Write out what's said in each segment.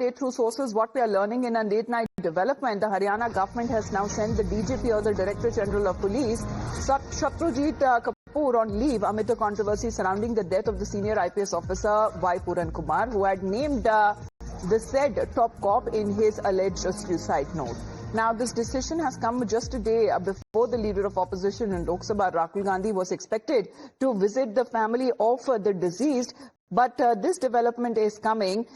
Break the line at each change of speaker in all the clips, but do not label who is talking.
update through sources. What we are learning in a late night development, the Haryana government has now sent the DGP, or the Director General of Police, Shatrujit Kapoor, on leave amid the controversy surrounding the death of the senior IPS officer Y. Puran Kumar, who had named the said top cop in his alleged suicide note. Now, this decision has come just a day before the leader of opposition in Lok Sabha, Rahul Gandhi, was expected to visit the family of the deceased. But this development is coming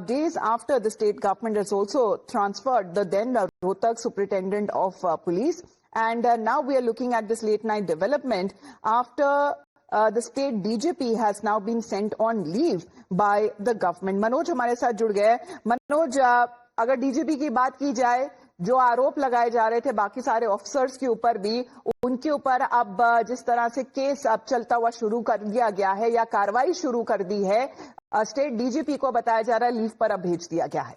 days after the state government has also transferred the then Rohtak superintendent of police. And now we are looking at this late night development after the state DGP has now been sent on leave by the government. Manoj हमारे साथ जुड़ गए. Manoj, अगर DGP की बात की जाए, जो आरोप लगाए जा रहे थे बाकी सारे ऑफिसर्स के ऊपर भी, उनके ऊपर अब जिस तरह से केस अब चलता हुआ शुरू कर दिया गया है या कार्रवाई शुरू कर दी है, स्टेट डीजीपी को बताया जा रहा है लीव पर अब भेज दिया गया है.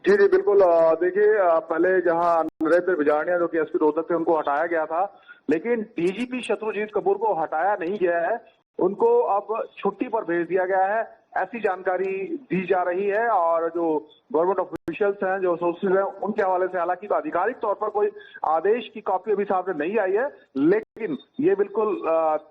जी जी बिल्कुल. देखिए, पहले जहां नरेंद्र बिजारनिया जो कि एसपी रोहतक थे, उनको हटाया गया था, लेकिन डीजीपी शत्रुजीत कपूर को हटाया नहीं गया है. उनको अब छुट्टी पर भेज दिया गया है, ऐसी जानकारी दी जा रही है. और जो गवर्नमेंट ऑफिशियल्स हैं, जो सोर्सेज हैं, उनके हवाले से हालांकि आधिकारिक तौर पर कोई आदेश की कॉपी अभी सामने नहीं आई है, लेकिन ये बिल्कुल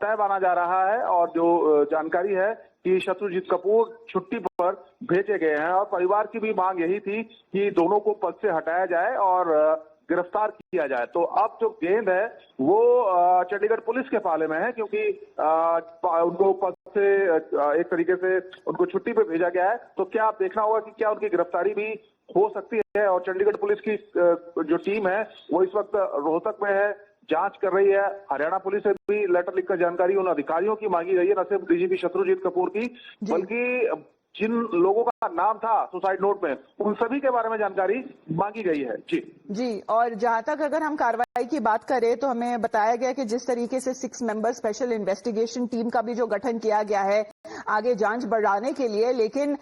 तय माना जा रहा है. और जो जानकारी है कि शत्रुजीत कपूर छुट्टी पर भेजे गए हैं, और परिवार की भी मांग यही थी कि दोनों को पद से हटाया जाए और गिरफ्तार किया जाए. तो अब जो गेंद है वो चंडीगढ़ पुलिस के पाले में है, क्योंकि उनको पद से एक तरीके से उनको छुट्टी पे भेजा गया है. तो क्या आप देखना होगा कि क्या उनकी गिरफ्तारी भी हो सकती है. और चंडीगढ़ पुलिस की जो टीम है वो इस वक्त रोहतक में है, जांच कर रही है. हरियाणा पुलिस से भी लेटर लिखकर जानकारी उन अधिकारियों की मांगी गई है, न सिर्फ डीजीपी शत्रुजीत कपूर की, बल्कि जिन लोगों का नाम था सुसाइड नोट में, उन सभी के बारे में जानकारी मांगी गई है. जी
जी. और जहां तक अगर हम कार्रवाई की बात करें तो हमें बताया गया कि जिस तरीके से 6 मेंबर स्पेशल इन्वेस्टिगेशन टीम का भी जो गठन किया गया है आगे जांच बढ़ाने के लिए, लेकिन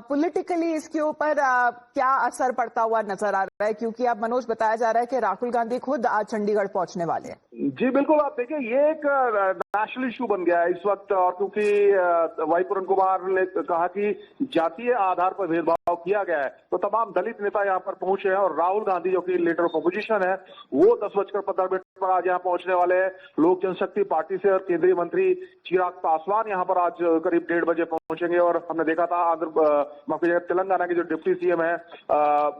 पॉलिटिकली इसके ऊपर क्या असर पड़ता हुआ नजर आ रहा है, क्योंकि अब मनोज बताया जा रहा है कि राहुल गांधी खुद आज चंडीगढ़ पहुंचने वाले हैं.
जी बिल्कुल. आप देखिए, ये एक नेशनल इशू बन गया है इस वक्त. और क्योंकि वाई पुरन कुमार ने कहा कि जातीय आधार पर भेदभाव किया गया है, तो तमाम दलित नेता यहाँ पर पहुंचे हैं. और राहुल गांधी जो कि लीडर ऑफ अपोजिशन है, वो 10:15 पर आज यहाँ पहुंचने वाले हैं. लोक जनशक्ति पार्टी से और केंद्रीय मंत्री चिराग पासवान यहाँ पर आज करीब 1:30 बजे पहुंचेंगे. और हमने देखा था तेलंगाना के जो डिप्टी सीएम है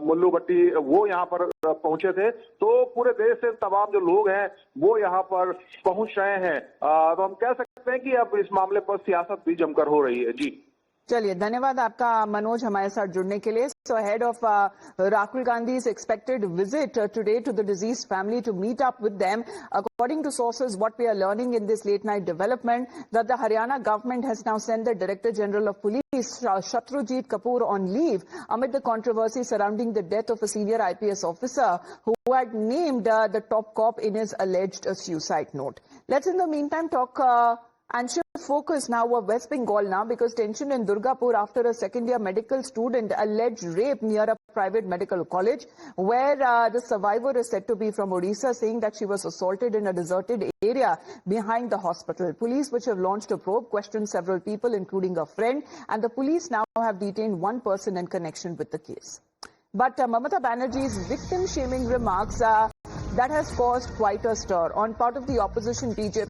मुल्लू भट्टी, वो यहाँ पर पहुंचे थे. तो पूरे देश से तमाम जो लोग हैं वो यहाँ पर पहुंच रहे हैं. तो हम कह सकते हैं कि अब इस मामले पर सियासत भी जमकर हो रही है. जी
चलिए, धन्यवाद आपका मनोज हमारे साथ जुड़ने के लिए. So ahead of Rahul Gandhi's expected visit today to the deceased family to meet up with them, according to sources, what we are learning in this late night development, that the Haryana government has now sent the Director General of Police, Shatrujit Kapoor, on leave amid the controversy surrounding the death of a senior IPS officer who had named the top cop in his alleged suicide note. Let's in the meantime talk and shift focus now of West Bengal now, because tension in Durgapur after a second-year medical student alleged rape near a private medical college, where the survivor is said to be from Odisha, saying that she was assaulted in a deserted area behind the hospital. Police, which have launched a probe, questioned several people, including a friend, and the police now have detained one person in connection with the case. But Mamata Banerjee's victim-shaming remarks that has caused quite a stir on part of the opposition BJP.